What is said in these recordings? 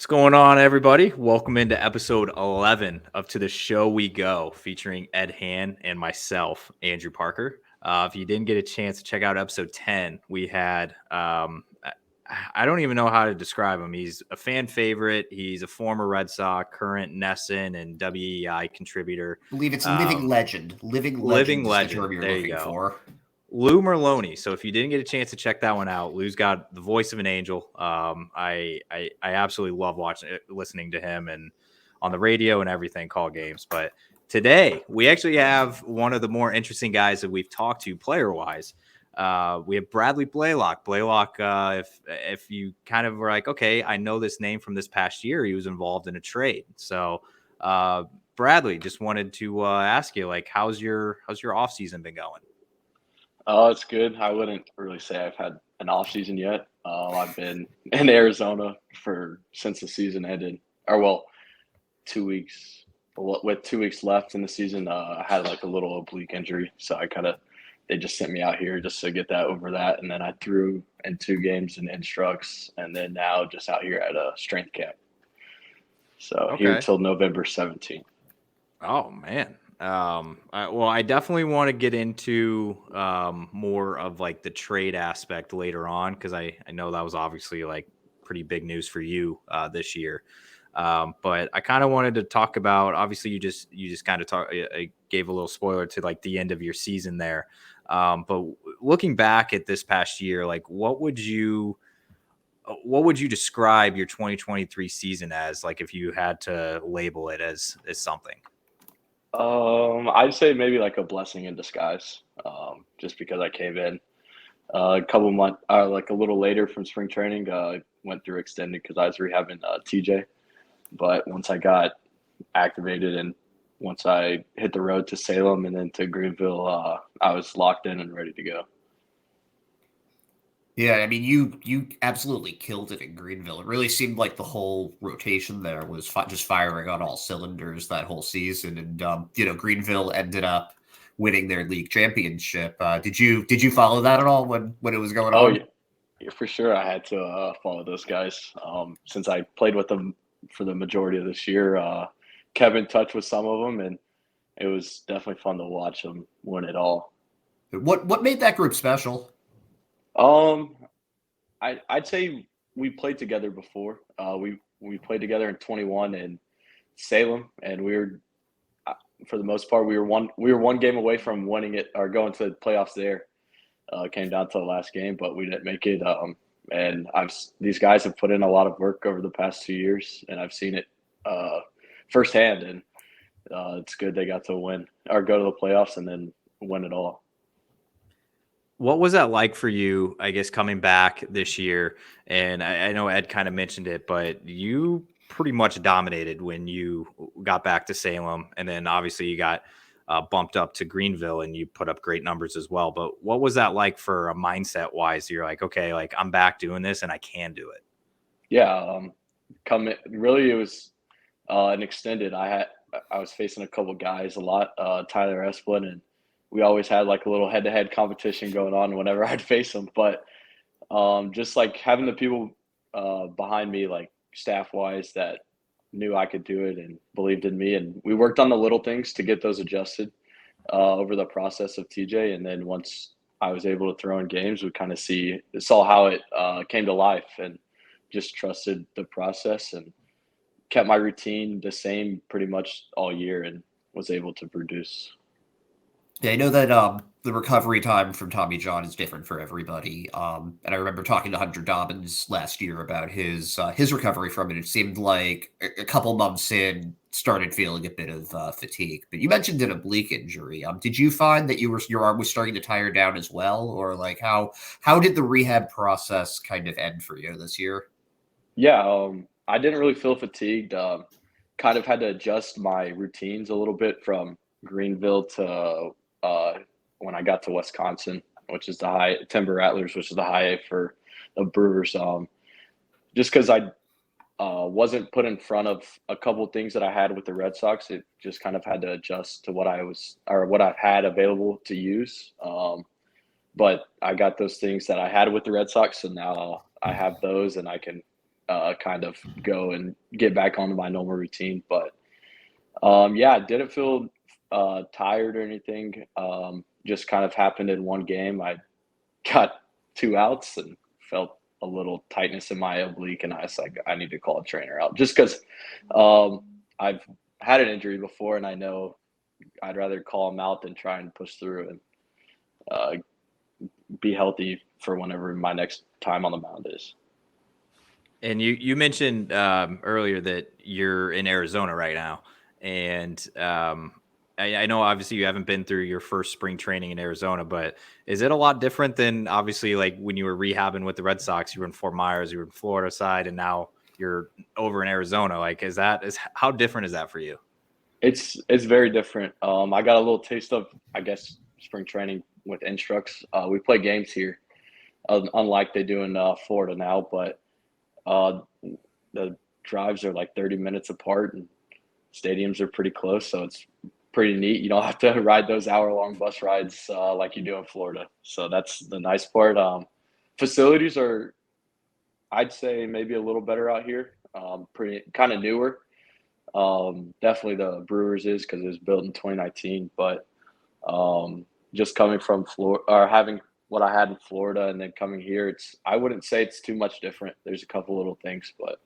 What's going on, everybody? Welcome into episode 11 of To the Show We Go, featuring Ed Han and myself, Andrew Parker. If you didn't get a chance to check out episode 10, we had, I don't even know how to describe him. He's a fan favorite. He's a former Red Sox, current Nesson and WEI contributor. I believe it's living legend. Living Living legend is the term legend. you're There you looking go. for. Lou Merloni. So if you didn't get a chance to check that one out, Lou's got the voice of an angel. I absolutely love listening to him and on the radio and everything, call games. But today we actually have one of the more interesting guys that we've talked to player wise. We have Bradley Blalock. Blalock, if you kind of were like, okay, I know this name from this past year, he was involved in a trade. So Bradley, just wanted to ask you, like, how's your off season been going? Oh, it's good. I wouldn't really say I've had an off season yet. I've been in Arizona since the season ended, 2 weeks. With 2 weeks left in the season, I had like a little oblique injury, so they just sent me out here just to get that over that, and then I threw in 2 games in instructs, and then now just out here at a strength camp. So here till November 17th. Oh man. I definitely want to get into more of like the trade aspect later on, because I know that was obviously like pretty big news for you this year. But I kind of wanted to talk about, obviously you just kind of gave a little spoiler to like the end of your season there. But looking back at this past year, like what would you describe your 2023 season as, like if you had to label it as something? I'd say maybe like a blessing in disguise, just because I came in a couple months, like a little later from spring training. Went through extended because I was rehabbing TJ. But once I got activated and once I hit the road to Salem and then to Greenville, I was locked in and ready to go. Yeah, I mean, you absolutely killed it in Greenville. It really seemed like the whole rotation there was just firing on all cylinders that whole season, and Greenville ended up winning their league championship. Did you follow that at all when it was going on? Yeah, for sure. I had to follow those guys since I played with them for the majority of this year. Kept in touch with some of them, and it was definitely fun to watch them win it all. What made that group special? I'd say we played together before. We played together in 21 in Salem, and we were, for the most part, we were one game away from winning it or going to the playoffs there. Came down to the last game, but we didn't make it. And these guys have put in a lot of work over the past 2 years, and I've seen it firsthand. And it's good they got to win or go to the playoffs and then win it all. What was that like for you, I guess, coming back this year? And I know Ed kind of mentioned it, but you pretty much dominated when you got back to Salem. And then obviously you got bumped up to Greenville and you put up great numbers as well. But what was that like for a mindset wise? You're like, okay, like I'm back doing this and I can do it. Yeah. Really, it was an extended. I was facing a couple guys a lot, Tyler Esplin, and we always had like a little head-to-head competition going on whenever I'd face them. But just like having the people behind me, like staff-wise, that knew I could do it and believed in me. And we worked on the little things to get those adjusted over the process of TJ. And then once I was able to throw in games, we kind of saw how it came to life and just trusted the process and kept my routine the same pretty much all year and was able to produce. Yeah, I know that the recovery time from Tommy John is different for everybody. And I remember talking to Hunter Dobbins last year about his recovery from it. It seemed like a couple months in, started feeling a bit of fatigue. But you mentioned an oblique injury. Did you find that your arm was starting to tire down as well, or like how did the rehab process kind of end for you this year? Yeah, I didn't really feel fatigued. Kind of had to adjust my routines a little bit from Greenville to when I got to Wisconsin, which is the Timber Rattlers, which is the high A for the Brewers. Just because I wasn't put in front of a couple things that I had with the Red Sox, it just kind of had to adjust to what I've had available to use. But I got those things that I had with the Red Sox, so now I have those, and I can kind of go and get back onto my normal routine. But yeah, I didn't feel tired or anything. Just kind of happened in one game. I got 2 outs and felt a little tightness in my oblique, and I was like, I need to call a trainer out just because I've had an injury before, and I know I'd rather call him out than try and push through and be healthy for whenever my next time on the mound is. And you mentioned earlier that you're in Arizona right now, and I know obviously you haven't been through your first spring training in Arizona, but is it a lot different than obviously like when you were rehabbing with the Red Sox? You were in Fort Myers, you were in Florida side, and now you're over in Arizona. Like, how different is that for you? It's very different. I got a little taste of, I guess, spring training with instructs. We play games here, unlike they do in Florida now, but the drives are like 30 minutes apart and stadiums are pretty close, so it's pretty neat. You don't have to ride those hour-long bus rides like you do in Florida, so that's the nice part. Facilities are, I'd say, maybe a little better out here, pretty kind of newer. Definitely the Brewers is because it was built in 2019, but just coming from Florida or having what I had in Florida and then coming here, I wouldn't say it's too much different. There's a couple little things, but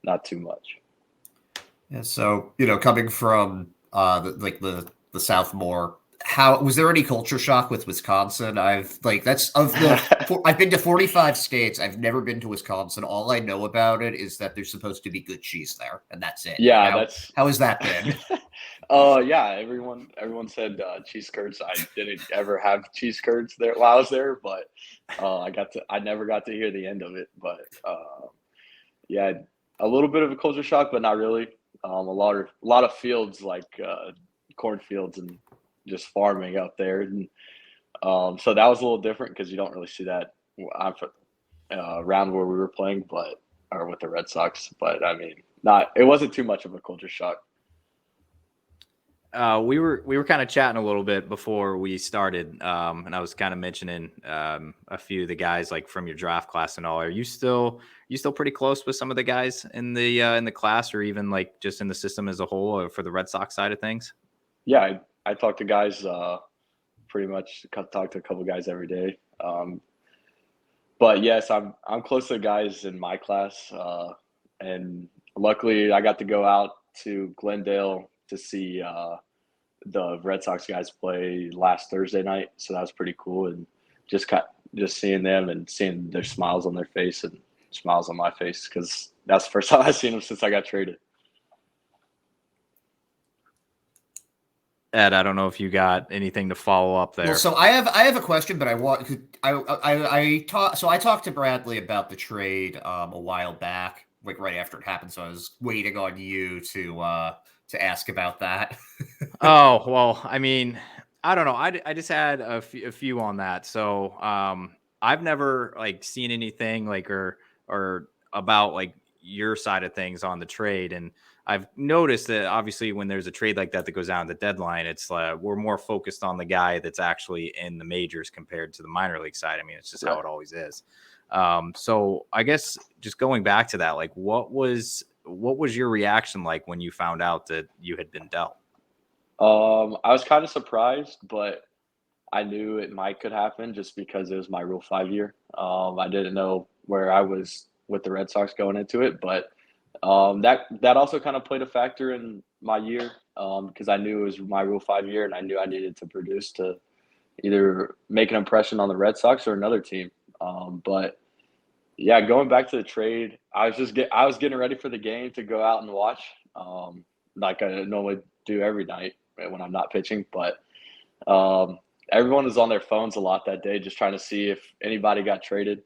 not too much. Yeah, so coming from the South more, how was there any culture shock with Wisconsin? I've been to 45 states. I've never been to Wisconsin. All I know about it is that there's supposed to be good cheese there, and that's it. Yeah, how has that been? Yeah, everyone said cheese curds. I didn't ever have cheese curds there while I was there, but I never got to hear the end of it. But yeah, a little bit of a culture shock, but not really. A lot of fields like cornfields and just farming up there, and so that was a little different because you don't really see that around where we were playing, or with the Red Sox. But I mean, it wasn't too much of a culture shock. We were kind of chatting a little bit before we started, and I was kind of mentioning a few of the guys like from your draft class and all. Are you still pretty close with some of the guys in the class, or even like just in the system as a whole, or for the Red Sox side of things? Yeah, I talk to guys pretty much. Talk to a couple guys every day. But yes, I'm close to the guys in my class, and luckily I got to go out to Glendale to see the Red Sox guys play last Thursday night, so that was pretty cool. And just seeing them and seeing their smiles on their face and smiles on my face, because that's the first time I've seen them since I got traded. Ed, I don't know if you got anything to follow up there. Well, so I have a question, but I talked to Bradley about the trade a while back, like right after it happened. So I was waiting on you to ask about that. Oh, well, I mean, I don't know. I just had a few on that. So I've never like seen anything like or about like your side of things on the trade. And I've noticed that obviously when there's a trade like that goes down at the deadline, it's we're more focused on the guy that's actually in the majors compared to the minor league side. I mean, it's just how it always is. So I guess just going back to that, like what was your reaction like when you found out that you had been dealt? I was kind of surprised, but I knew it could happen just because it was my Rule 5 year. I didn't know where I was with the Red Sox going into it, but that also kind of played a factor in my year because I knew it was my Rule 5 year, and I knew I needed to produce to either make an impression on the Red Sox or another team. But yeah, going back to the trade, I was getting ready for the game to go out and watch, like I normally do every night when I'm not pitching. But everyone was on their phones a lot that day, just trying to see if anybody got traded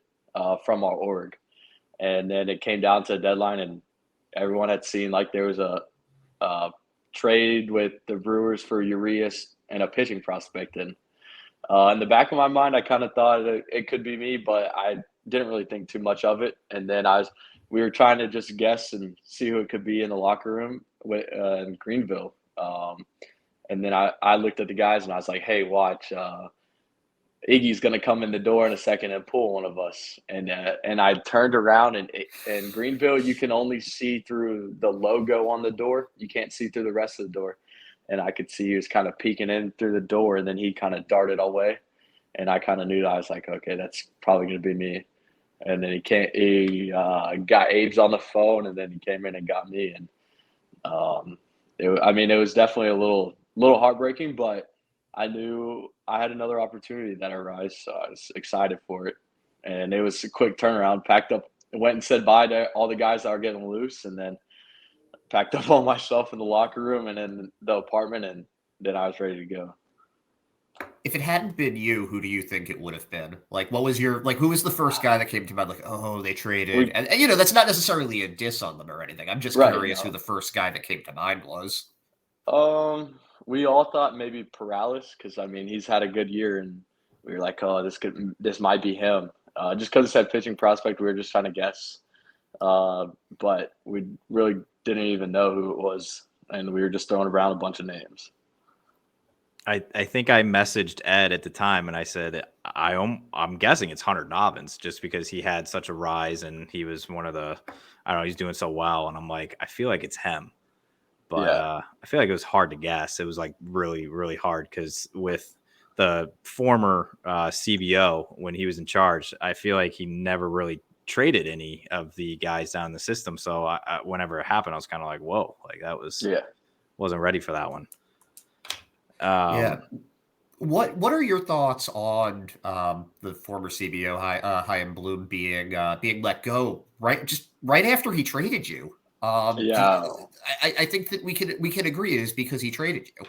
from our org. And then it came down to a deadline, and everyone had seen like there was a trade with the Brewers for Urias and a pitching prospect. And in the back of my mind, I kind of thought it could be me, but I didn't really think too much of it. And then we were trying to just guess and see who it could be in the locker room in Greenville. And then I looked at the guys and I was like, hey, watch, Iggy's gonna come in the door in a second and pull one of us. And I turned around, and in Greenville, you can only see through the logo on the door. You can't see through the rest of the door. And I could see he was kind of peeking in through the door, and then he kind of darted away. And I kind of knew that. I was like, okay, that's probably gonna be me. And then he got Abe's on the phone, and then he came in and got me. And it was definitely a little heartbreaking, but I knew I had another opportunity that arose, so I was excited for it. And it was a quick turnaround. Packed up, went and said bye to all the guys that were getting loose, and then packed up all my stuff in the locker room and in the apartment, and then I was ready to go. If it hadn't been you, who do you think it would have been? Like, what was your who was the first guy that came to mind? Like, oh, they traded, and that's not necessarily a diss on them or anything. I'm just curious who the first guy that came to mind was. We all thought maybe Perales, because he's had a good year, and we were like, oh, this might be him. Just because it said pitching prospect, we were just trying to guess. But we really didn't even know who it was, and we were just throwing around a bunch of names. I think I messaged Ed at the time, and I said I'm guessing it's Hunter Dobbins, just because he had such a rise and he was one of the, I don't know, he's doing so well, and I'm like, I feel like it's him, but I feel like it was hard to guess. It was like really, really hard, because with the former CBO, when he was in charge, I feel like he never really traded any of the guys down the system. So whenever it happened, I was kind of like, whoa, like that was wasn't ready for that one. What are your thoughts on the former CBO Chaim Bloom being let go right after he traded you? I think that we can agree it is because he traded you.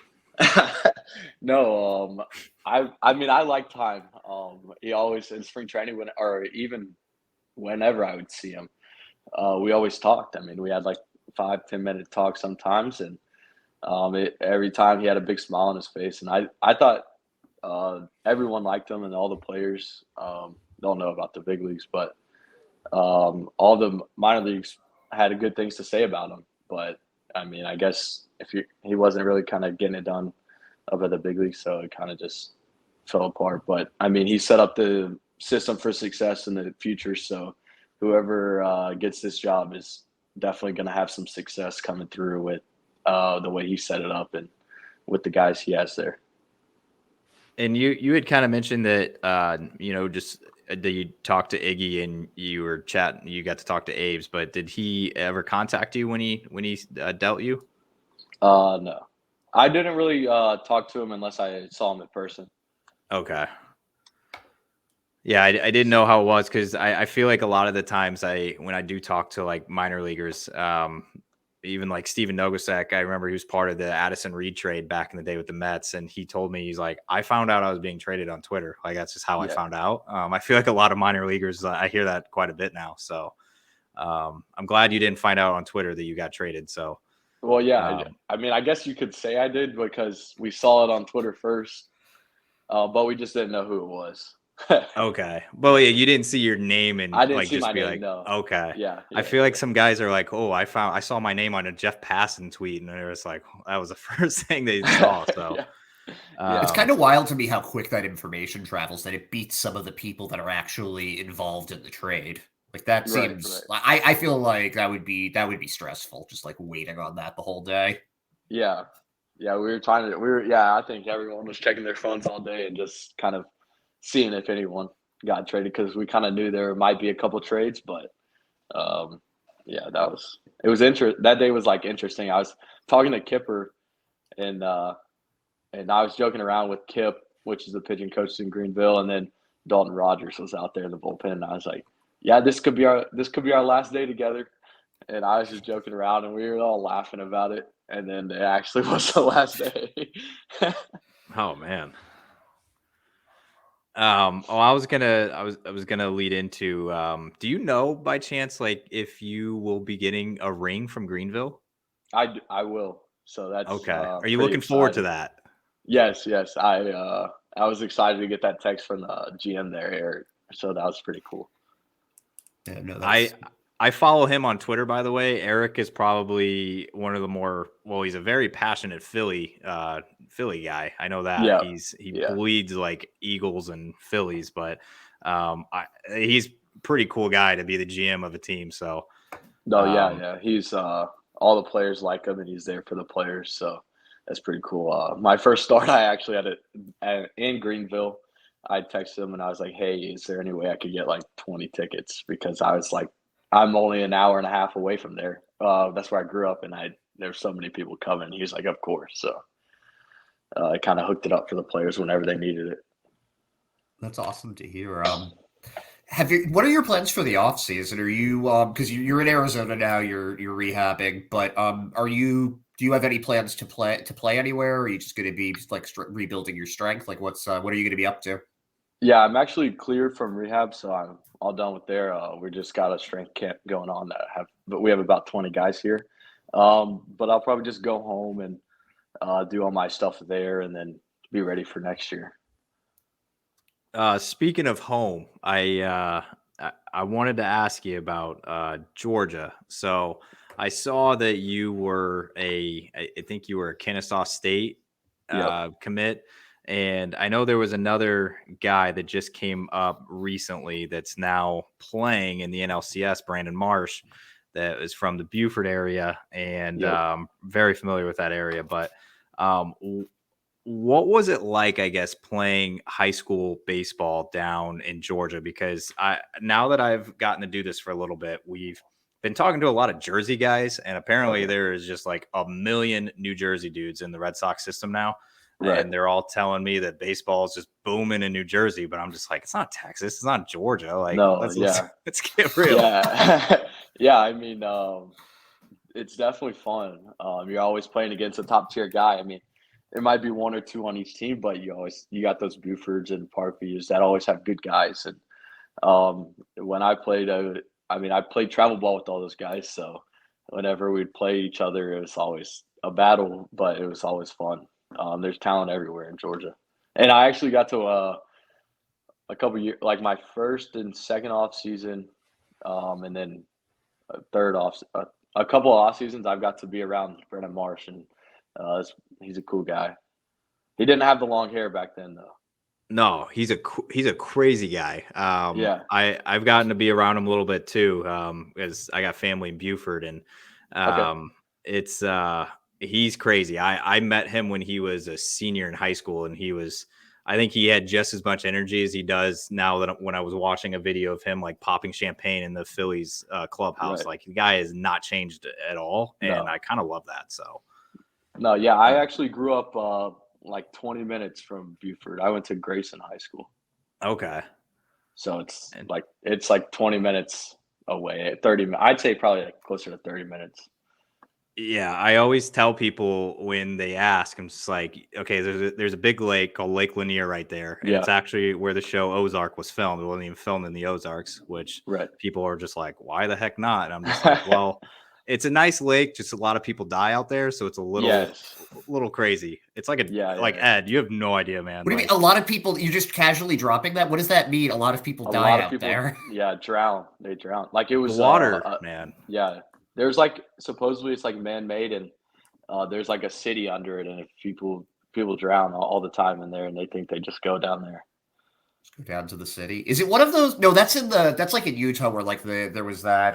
No, I liked Chaim. He always in spring training or even whenever I would see him, we always talked. We had like 5-10 minute talks sometimes, and every time he had a big smile on his face. And I thought everyone liked him, and all the players don't know about the big leagues, but all the minor leagues had good things to say about him. But I guess he wasn't really kind of getting it done up at the big league, so it kind of just fell apart. But he set up the system for success in the future, so whoever gets this job is definitely going to have some success coming through with the way he set it up and with the guys he has there. And you had kind of mentioned that just that you talked to Iggy and you were chatting, you got to talk to Abe's, but did he ever contact you when he dealt you? No, I didn't really talk to him unless I saw him in person. Okay. Yeah, I didn't know how it was, because I feel like a lot of the times when I do talk to like minor leaguers, even like Steven Nogosek, I remember he was part of the Addison Reed trade back in the day with the Mets, and he told me, he's like, I found out I was being traded on Twitter. Like, that's just how I found out. I feel like a lot of minor leaguers, I hear that quite a bit now. So I'm glad you didn't find out on Twitter that you got traded. So, well, yeah, I guess you could say I did, because we saw it on Twitter first, but we just didn't know who it was. Okay. Well, yeah, you didn't see your name, and I didn't like see just my be name, like, no. okay. Yeah. I feel like some guys are like, oh, I saw my name on a Jeff Passan tweet, and it was like, that was the first thing they saw. So it's kind of wild to me how quick that information travels, that it beats some of the people that are actually involved in the trade. Like, that seems I feel like that would be stressful, just like waiting on that the whole day. Yeah, we were I think everyone was checking their phones all day and just kind of seeing if anyone got traded, because we kind of knew there might be a couple trades. But it was interesting. That day was like interesting. I was talking to Kipper, and I was joking around with Kip, which is the pitching coach in Greenville, and then Dalton Rogers was out there in the bullpen, and I was like, yeah, this could be our last day together. And I was just joking around, and we were all laughing about it. And then it actually was the last day. Oh man. I was gonna lead into, do you know by chance, like, if you will be getting a ring from Greenville? I will. So that's okay. Are you looking forward to that? Yes. I was excited to get that text from the GM there, Eric. So that was pretty cool. Yeah, no, I follow him on Twitter, by the way. Eric is probably one of the more, well, he's a very passionate Philly Philly guy. I know that Yeah. he Yeah. bleeds like Eagles and Phillies, but he's pretty cool guy to be the GM of a team. So No, um, yeah. He's all the players like him, and he's there for the players. So that's pretty cool. My first start, I actually had it in Greenville. I texted him and I was like, "Hey, is there any way I could get like 20 tickets?" Because I was like, I'm only an hour and a half away from there. That's where I grew up, and there's so many people coming. He was like, "Of course." So I kind of hooked it up for the players whenever they needed it. That's awesome to hear. What are your plans for the off season? Are you because you're in Arizona now, you're rehabbing, but do you have any plans to play anywhere? Or are you just going to be like rebuilding your strength? Like what are you going to be up to? Yeah, I'm actually cleared from rehab, so I'm all done with there. We just got a strength camp going on but we have about 20 guys here. But I'll probably just go home and do all my stuff there, and then be ready for next year. Speaking of home, I wanted to ask you about Georgia. So I saw that you were I think you were a Kennesaw State Yep. commit, and I know there was another guy that just came up recently that's now playing in the NLCS, Brandon Marsh, that is from the Beaufort area, and Yep. very familiar with that area, but. Um, what was it like, I guess, playing high school baseball down in Georgia? Because now that I've gotten to do this for a little bit, we've been talking to a lot of Jersey guys, and apparently there is just like a million New Jersey dudes in the Red Sox system now. Right. And they're all telling me that baseball is just booming in New Jersey, but I'm just like, it's not Texas, it's not Georgia. Like, No, let's yeah. let's get real. Yeah. Yeah, I mean, it's definitely fun. You're always playing against a top tier guy. I mean, there might be one or two on each team, but you got those Bufords and Parkview's that always have good guys. And when I played, I played travel ball with all those guys. So whenever we'd play each other, it was always a battle, but it was always fun. There's talent everywhere in Georgia, and I actually got to a couple years, like my first and second off season, and then third off, a couple of off seasons. I've got to be around Brennan Marsh, and he's a cool guy. He didn't have the long hair back then, though. No, he's a crazy guy. Yeah. I've gotten to be around him a little bit too, because I got family in Beaufort, and Okay. it's he's crazy. I met him when he was a senior in high school, and I think he had just as much energy as he does now. That when I was watching a video of him like popping champagne in the Phillies clubhouse, Right. like the guy has not changed at all, and No. I kind of love that. So No, yeah, I actually grew up like 20 minutes from Beaufort. I went to Grayson High School, okay. so And it's like 20 minutes away. 30. I'd say probably like closer to 30 minutes. yeah, I always tell people when they ask, I'm just like, okay, there's a big lake called Lake Lanier right there, and it's Yeah. actually where the show Ozark was filmed. It wasn't even filmed in the Ozarks, which Right. people are just like, why the heck not? And I'm just like, well, it's a nice lake, just a lot of people die out there, so it's a Yes. little crazy. It's like Yeah. Ed, you have no idea, man. What do you mean? Like A lot of people, you're just casually dropping that? What does that mean? A lot of people A die lot of out people, there. yeah, drown. They drown. Like it the was, water, man. yeah. There's like supposedly it's like man-made, and there's like a city under it, and if people drown all the time in there, and they think they just go down there. Go down to the city. Is it one of those? No, that's like in Utah where like there was that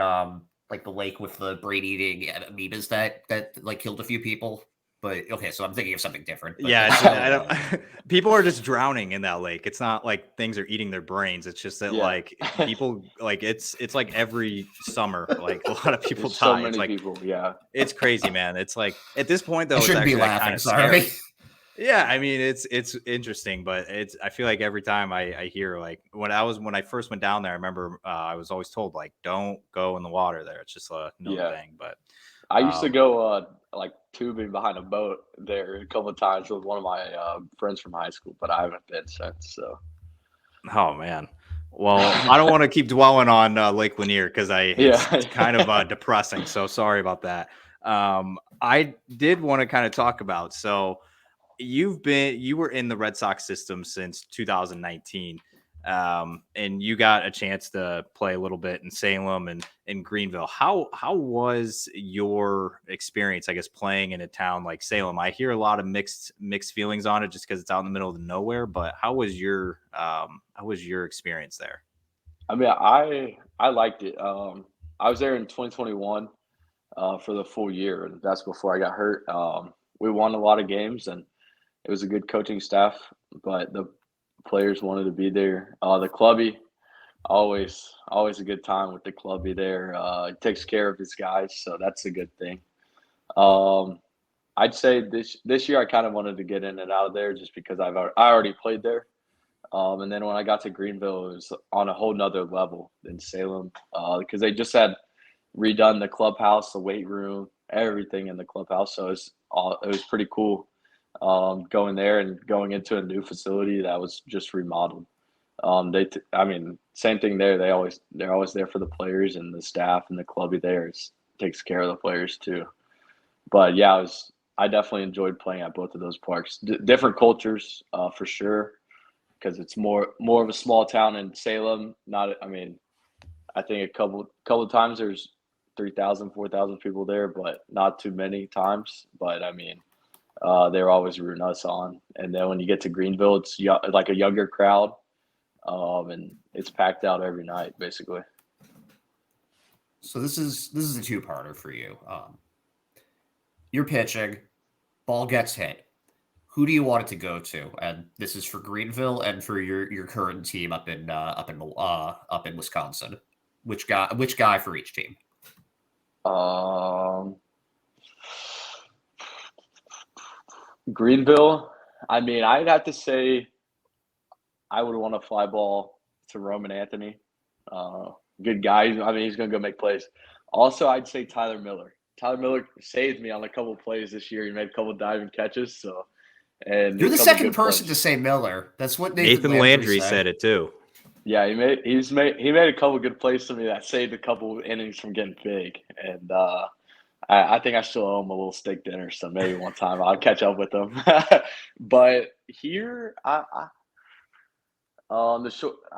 like the lake with the brain eating amoebas that like killed a few people. But okay, so I'm thinking of something different. But Yeah, that's I still, don't. People are just drowning in that lake. It's not like things are eating their brains. It's just that Yeah. like people like it's like every summer, like a lot of people There's so die. It's many like people. Yeah. it's crazy, man. It's like at this point I though, it's shouldn't be actually like kind laughing. of Sorry. scary. Yeah, I mean it's interesting, but I feel like every time I hear like when I first went down there, I remember I was always told like don't go in the water there. It's just a known Yeah. thing. But I used to um, go like tubing behind a boat there a couple of times with one of my friends from high school, but I haven't been since. So oh man. Well, I don't want to keep dwelling on Lake Lanier because it's kind of yeah. depressing. So sorry about that. I did want to kind of talk about. So you were in the Red Sox system since 2019. And you got a chance to play a little bit in Salem and in Greenville. How was your experience, I guess, playing in a town like Salem? I hear a lot of mixed feelings on it just because it's out in the middle of nowhere. But how was your experience there? I mean, I liked it. I was there in 2021 for the full year, and that's before I got hurt. We won a lot of games, and it was a good coaching staff, but the players wanted to be there. The clubby, always a good time with the clubby there. He takes care of his guys, so that's a good thing. Um, I'd say this year I kind of wanted to get in and out of there just because I already played there. And then when I got to Greenville, it was on a whole nother level than Salem because they just had redone the clubhouse, the weight room, everything in the clubhouse. So it was pretty cool going there and going into a new facility that was just remodeled. I mean, same thing there. They're always there for the players, and the staff and the clubby there takes care of the players too. But yeah, I definitely enjoyed playing at both of those parks. Different cultures for sure, because it's more of a small town in Salem. I mean, I think a couple of times there's 3,000, 4,000 people there, but not too many times. But I mean, they're always rooting us on. And then when you get to Greenville, it's like a younger crowd, and it's packed out every night, basically. So this is a two-parter for you. You're pitching, ball gets hit. Who do you want it to go to? And this is for Greenville and for your current team up in Wisconsin. Which guy for each team? Greenville. I mean, I'd have to say I would want to fly ball to Roman Anthony. Good guy. I mean, he's going to go make plays. Also, I'd say Tyler Miller. Tyler Miller saved me on a couple of plays this year. He made a couple of diving catches. So, and you're the second person to say Miller. That's what Nathan Landry said it too. Yeah, he made a couple of good plays to me that saved a couple of innings from getting big. And I think I still owe him a little steak dinner, so maybe one time I'll catch up with him. But here, I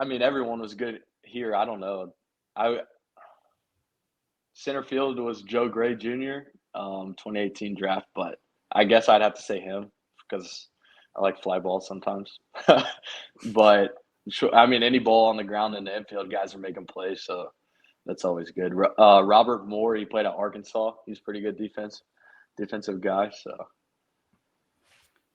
mean, everyone was good here. I don't know. Center field was Joe Gray Jr., 2018 draft, but I guess I'd have to say him because I like fly balls sometimes. But I mean, any ball on the ground in the infield, guys are making plays, so that's always good. Robert Moore, he played at Arkansas. He's pretty good defensive guy. So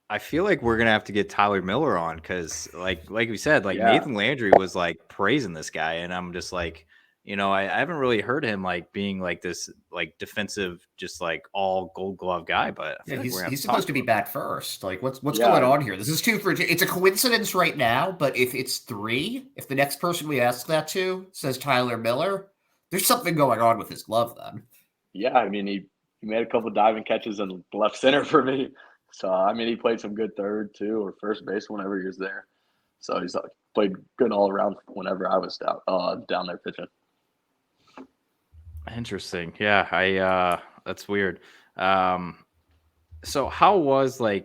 I feel like we're gonna have to get Tyler Miller on because, like we said, Nathan Landry was like praising this guy, and I'm just like, I haven't really heard him like being like this like defensive, just like all Gold Glove guy. But yeah, he's supposed to be bat first. Like, what's going on here? This is 2 for. It's a coincidence right now, but if it's 3, if the next person we ask that to says Tyler Miller, there's something going on with his glove then. Yeah, I mean, he made a couple diving catches in left center for me. So, I mean, he played some good third, too, or first base whenever he was there. So, he's played good all around whenever I was down there pitching. Interesting. Yeah, that's weird. So how was we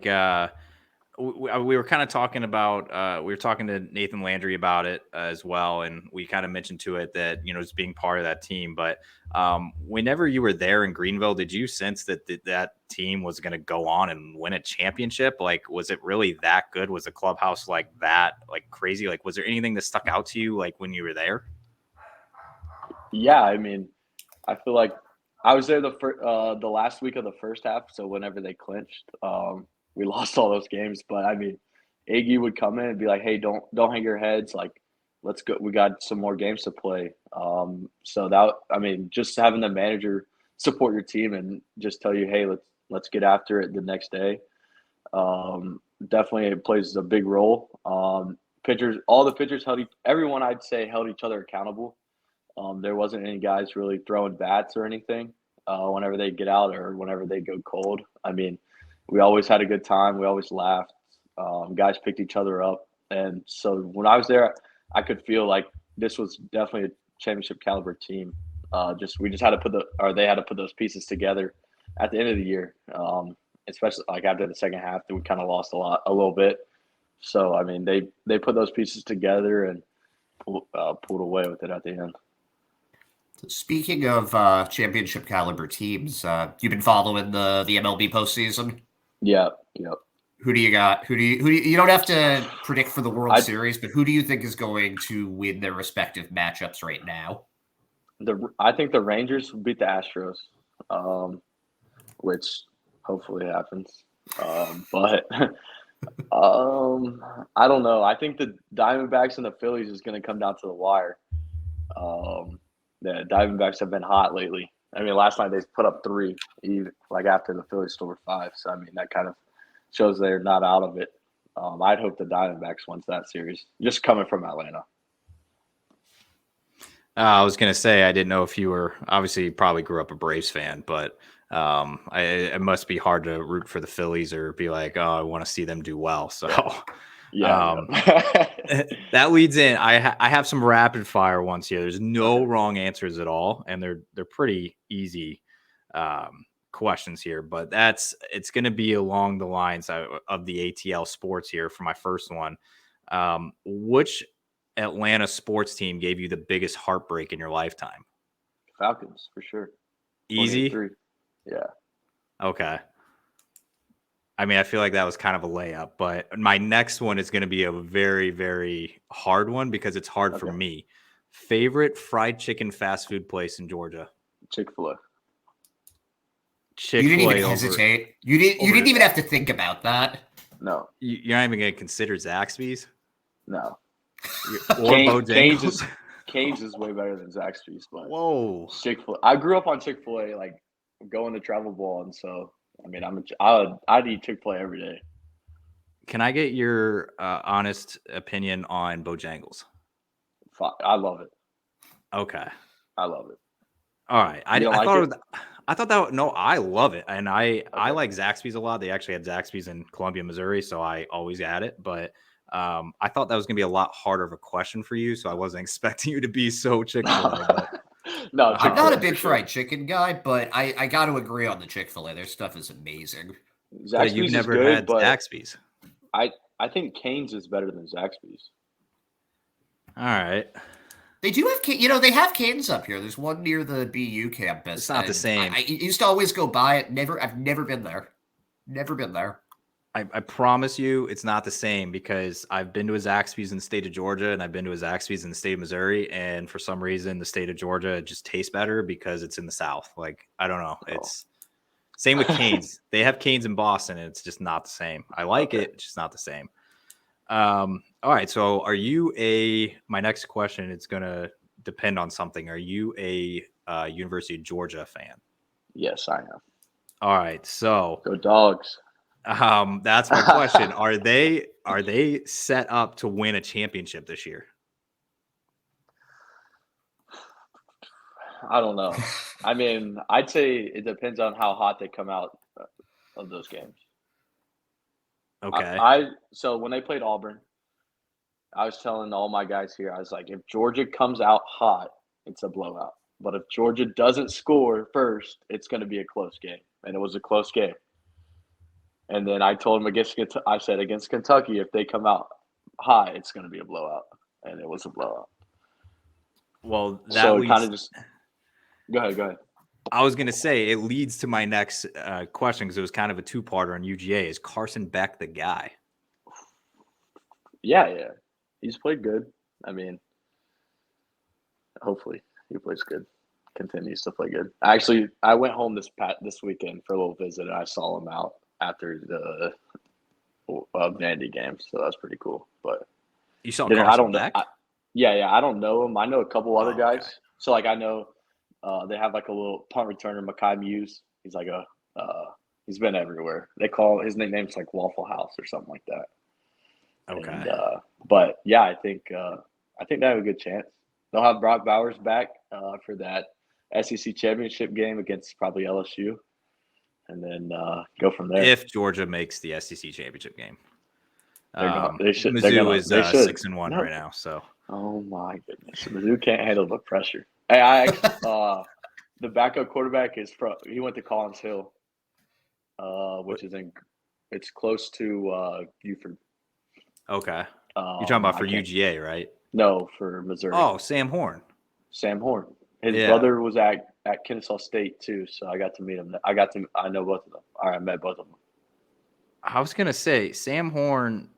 were kind of talking about, we were talking to Nathan Landry about it as well. And we kind of mentioned to it that, just being part of that team, but whenever you were there in Greenville, did you sense that that team was going to go on and win a championship? Like, was it really that good? Was the clubhouse like that, like crazy? Like, was there anything that stuck out to you, like when you were there? Yeah. I mean, I feel like I was there the last week of the first half. So whenever they clinched, we lost all those games. But I mean, Iggy would come in and be like, "Hey, don't hang your heads. Like, let's go. We got some more games to play." So just having the manager support your team and just tell you, "Hey, let's get after it the next day." Definitely it plays a big role. All the pitchers everyone I'd say held each other accountable. There wasn't any guys really throwing bats or anything whenever they get out or whenever they go cold. I mean, we always had a good time. We always laughed. Guys picked each other up. And so when I was there, I could feel like this was definitely a championship caliber team. We just had to they had to put those pieces together at the end of the year. Especially like after the second half, we kind of lost a little bit. So, I mean, they put those pieces together and pulled away with it at the end. Speaking of championship caliber teams, you've been following the MLB postseason. Yeah. Who do you got? You don't have to predict for the World Series, but who do you think is going to win their respective matchups right now? I think the Rangers will beat the Astros, which hopefully happens. But I don't know. I think the Diamondbacks and the Phillies is going to come down to the wire. The Diamondbacks have been hot lately. I mean, last night they put up 3, even like after the Phillies scored 5. So I mean, that kind of shows they're not out of it. I'd hope the Diamondbacks wins that series, just coming from Atlanta. I was going to say, I didn't know if you were, obviously you probably grew up a Braves fan, but it must be hard to root for the Phillies or be like, oh, I want to see them do well. So yeah. That leads in. I have some rapid fire ones here. There's no wrong answers at all, and they're pretty easy questions here, but it's going to be along the lines of the ATL sports here for my first one. Which Atlanta sports team gave you the biggest heartbreak in your lifetime? Falcons, for sure. Easy? Yeah. Okay. I mean, I feel like that was kind of a layup, but my next one is going to be a very, very hard one because it's hard for me. Favorite fried chicken fast food place in Georgia? Chick-fil-A. You didn't even hesitate. You didn't even have to think about that. No. You're not even going to consider Zaxby's? No. Or Bojangles? Cane's is way better than Zaxby's. But whoa. Chick-fil-A. I grew up on Chick-fil-A, like going to travel ball, and so I mean, I'd eat Chick-fil-A every day. Can I get your honest opinion on Bojangles? I love it. Okay. I love it. All right. I thought that no, I love it, and I like Zaxby's a lot. They actually had Zaxby's in Columbia, Missouri, so I always add it. But I thought that was going to be a lot harder of a question for you, so I wasn't expecting you to be so Chick-fil-A. But no, I'm not a big fried chicken guy, but I got to agree on the Chick-fil-A. Their stuff is amazing. Zaxby's you've never is good, had but Zaxby's. I think Cane's is better than Zaxby's. All right. They do have, they have Cane's up here. There's one near the BU campus. It's not the same. I used to always go by it. I've never been there. Never been there. I promise you it's not the same because I've been to a Zaxby's in the state of Georgia and I've been to a Zaxby's in the state of Missouri. And for some reason, the state of Georgia just tastes better because it's in the South. Like, I don't know. It's same with Cane's. They have Cane's in Boston and it's just not the same. I like it. It's just not the same. All right. So my next question, it's going to depend on something. Are you a University of Georgia fan? Yes, I am. All right. So go Dogs. That's my question. Are they set up to win a championship this year? I don't know. I mean, I'd say it depends on how hot they come out of those games. Okay. So when they played Auburn, I was telling all my guys here, I was like, if Georgia comes out hot, it's a blowout. But if Georgia doesn't score first, it's going to be a close game. And it was a close game. And then I told them against Kentucky, if they come out high, it's going to be a blowout. And it was a blowout. Well, Go ahead. I was going to say it leads to my next question because it was kind of a two-parter on UGA. Is Carson Beck the guy? Yeah. He's played good. I mean, hopefully he plays good. Continues to play good. Actually, I went home this weekend for a little visit, and I saw him out after the Vandy game, so that's pretty cool. But you saw Carson Beck? Yeah. I don't know him. I know a couple other guys. Okay. So, like, I know they have like a little punt returner, Mekhi Muse. He's like he's been everywhere. They call his nickname's like Waffle House or something like that. Okay. And, but yeah, I think they have a good chance. They'll have Brock Bowers back for that SEC championship game against probably LSU, and then go from there. If Georgia makes the SEC championship game, they should. Mizzou is 6-1 right now. So. Oh my goodness, Mizzou can't handle the pressure. Hey, the backup quarterback he went to Collins Hill, which is it's close to Buford. Okay. You're talking about for UGA, right? No, for Missouri. Oh, Sam Horn. Sam Horn. His Yeah. brother was at Kennesaw State too, so I got to meet him. I know both of them. I met both of them. I was gonna say Sam Horn.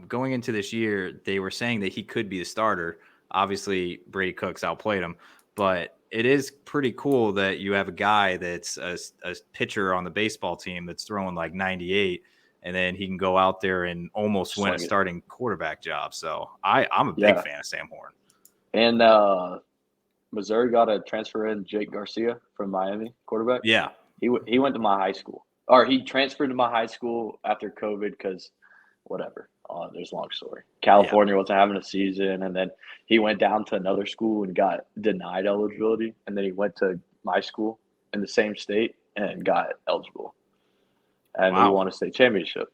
Going into this year, they were saying that he could be the starter. Obviously, Brady Cooks outplayed him, but it is pretty cool that you have a guy that's a pitcher on the baseball team that's throwing like 98, and then he can go out there and almost win a starting quarterback job. So I'm a big fan of Sam Horn. And Missouri got a transfer in Jake Garcia from Miami, quarterback. Yeah, he went to my high school, or he transferred to my high school after COVID because whatever. There's a long story. California wasn't having a season, and then he went down to another school and got denied eligibility, and then he went to my school in the same state and got eligible, and we won a state championship.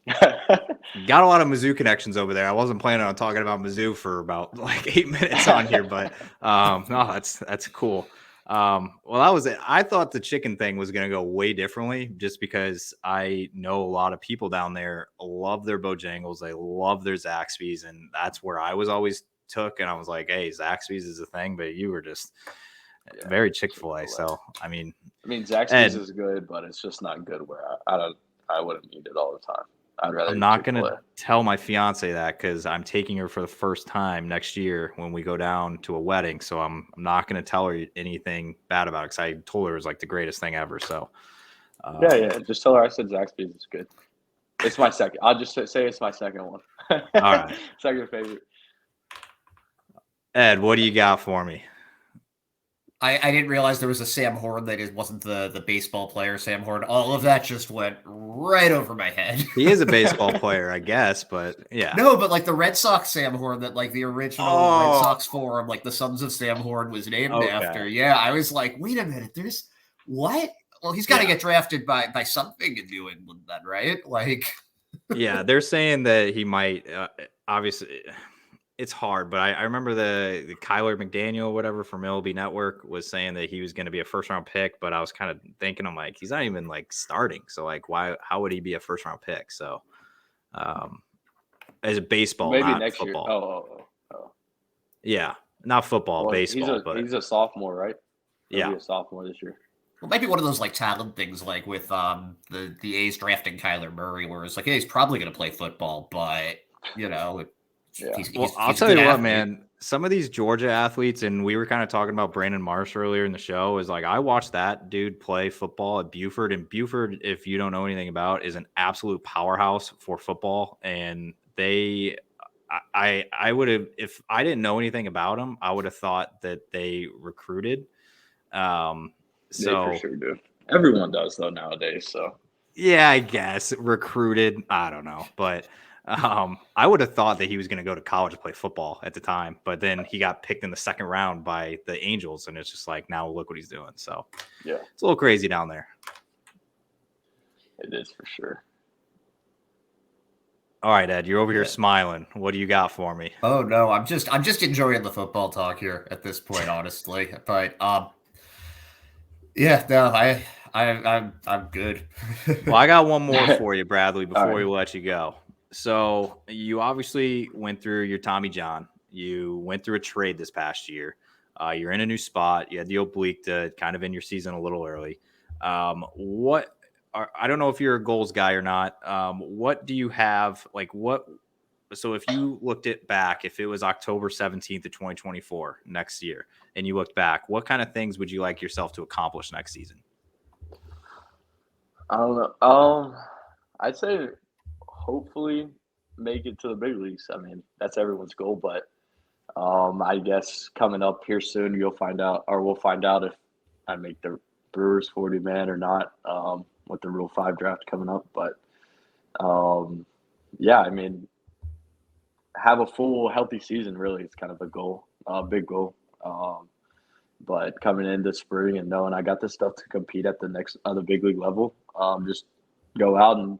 Got a lot of Mizzou connections over there. I wasn't planning on talking about Mizzou for about like 8 minutes on here, but no, that's cool. Well, that was it. I thought the chicken thing was going to go way differently just because I know a lot of people down there love their Bojangles. They love their Zaxby's, and that's where I was always took. And I was like, hey, Zaxby's is a thing, but you were just very Chick-fil-A. So, I mean, Zaxby's is good, but it's just not good where I wouldn't eat it all the time. I'd rather. I'm not going to tell my fiance that because I'm taking her for the first time next year when we go down to a wedding. So I'm not going to tell her anything bad about it because I told her it was like the greatest thing ever. So yeah. Just tell her I said Zaxby's is good. It's my second. I'll just say it's my second one. All right. Second favorite. Ed, what do you got for me? I didn't realize there was a Sam Horn that it wasn't the baseball player Sam Horn. All of that just went right over my head. He is a baseball player, I guess, but yeah. No, but like the Red Sox Sam Horn that like the original Red Sox forum, like the Sons of Sam Horn was named after. Yeah, I was like, wait a minute, there's what? Well, he's got to get drafted by something in New England then, right? Like, yeah, they're saying that he might. Obviously, it's hard, but I remember the Kyler McDaniel, whatever, from MLB Network was saying that he was going to be a first-round pick, but I was kind of thinking, I'm like, he's not even like starting, so like, how would he be a first-round pick? So, as a baseball, maybe not next football. year. Oh. Yeah, not football, baseball. He's a sophomore, right? He'll be a sophomore this year. Well, maybe one of those like talent things, like with the A's drafting Kyler Murray, where it's like, hey, he's probably going to play football, but you know. I'll tell you what, man, some of these Georgia athletes, and we were kind of talking about Brandon Marsh earlier in the show, is like, I watched that dude play football at Buford, and Buford, if you don't know anything about, is an absolute powerhouse for football. And I would have, if I didn't know anything about them, I would have thought that they recruited. So they for sure do. Everyone does though nowadays. So yeah, I guess recruited. I don't know, but I would have thought that he was going to go to college to play football at the time, but then he got picked in the second round by the Angels, and it's just like, now look what he's doing. So yeah, it's a little crazy down there. It is for sure. All right, Ed, you're over here smiling. What do you got for me? Oh no, I'm just enjoying the football talk here at this point, honestly. But yeah, no, I'm good. Well, I got one more for you, Bradley, before we let you go. So you obviously went through your Tommy John. You went through a trade this past year. You're in a new spot. You had the oblique to kind of end your season a little early. I don't know if you're a goals guy or not. What do you have? Like what? So if you looked it back, if it was October 17th of 2024 next year, and you looked back, what kind of things would you like yourself to accomplish next season? I don't know. I'd say hopefully make it to the big leagues. I mean, that's everyone's goal, but I guess coming up here soon, we'll find out if I make the Brewers 40-man or not with the Rule 5 draft coming up. But, yeah, I mean, have a full healthy season really is kind of a goal, big goal. But coming into spring and knowing I got this stuff to compete at the big league level, just go out and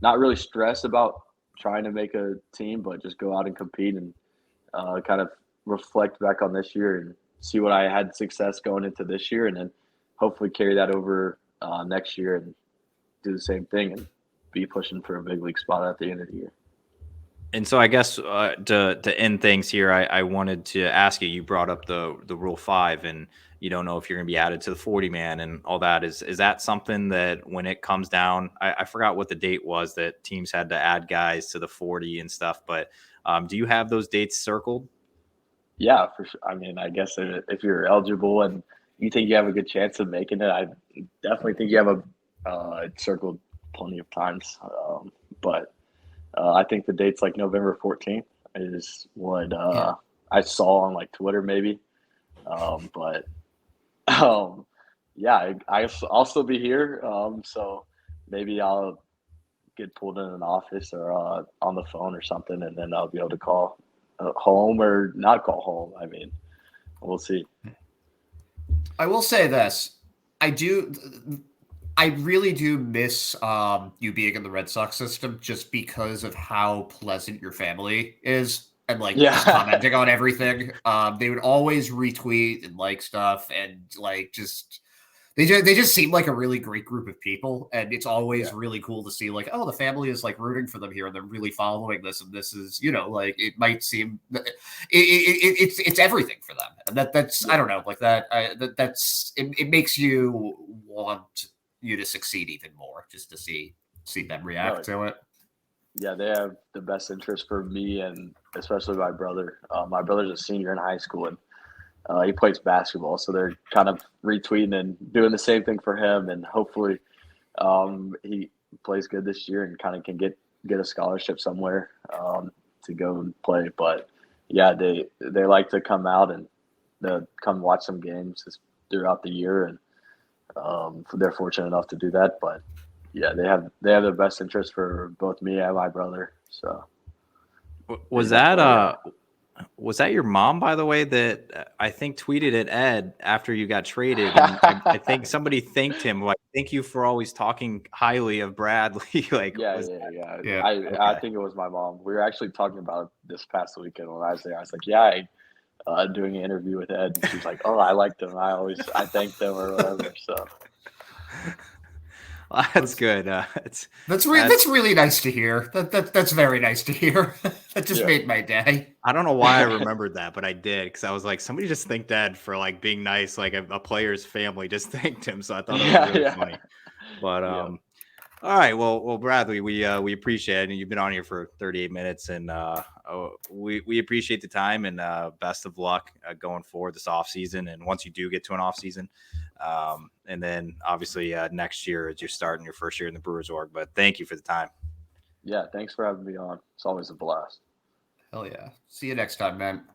not really stress about trying to make a team, but just go out and compete and kind of reflect back on this year and see what I had success going into this year, and then hopefully carry that over next year and do the same thing and be pushing for a big league spot at the end of the year. And so I guess to end things here, I wanted to ask you. You brought up the Rule 5, and you don't know if you're going to be added to the 40 man and all that. Is that something that when it comes down, I forgot what the date was that teams had to add guys to the 40 and stuff. But do you have those dates circled? Yeah, for sure. I mean, I guess if you're eligible and you think you have a good chance of making it, I definitely think you have circled plenty of times. But I think the date's like November 14th is what I saw on like Twitter maybe. But yeah, I'll still be here. So maybe I'll get pulled in an office or on the phone or something, and then I'll be able to call home or not call home. I mean, we'll see. I will say this. I really do miss you being in the Red Sox system just because of how pleasant your family is and like just commenting on everything. They would always retweet and like stuff and like just they just seem like a really great group of people, and it's always really cool to see like, oh, the family is like rooting for them here and they're really following this, and this is, you know, like it might seem it's everything for them, and that's I don't know, like that it makes you want you to succeed even more just to see them react to it. Yeah, they have the best interest for me and especially my brother. My brother's a senior in high school and he plays basketball, so they're kind of retweeting and doing the same thing for him. And hopefully, he plays good this year and kind of can get a scholarship somewhere to go and play. But yeah, they like to come out and come watch some games throughout the year, and they're fortunate enough to do that. But yeah, they have their best interest for both me and my brother. So was that your mom, by the way, that I think tweeted at Ed after you got traded? And I think somebody thanked him. Like, thank you for always talking highly of Bradley. Like, yeah. Okay. I think it was my mom. We were actually talking about it this past weekend when I was there. I was like, yeah, doing an interview with Ed. And she's like, oh, I liked him. I thanked him or whatever. So. Well, that's good. That's really nice to hear. That's very nice to hear. That just made my day. I don't know why I remembered that, but I did, because I was like, somebody just thanked Ed for like being nice, like a player's family just thanked him. So I thought it was really funny. But all right, well, Bradley, we appreciate it, and you've been on here for 38 minutes, and we appreciate the time, and best of luck going forward this off season, and once you do get to an off season. And then obviously next year as you're starting your first year in the Brewers org. But thank you for the time. Yeah, thanks for having me on. It's always a blast. Hell yeah. See you next time, man.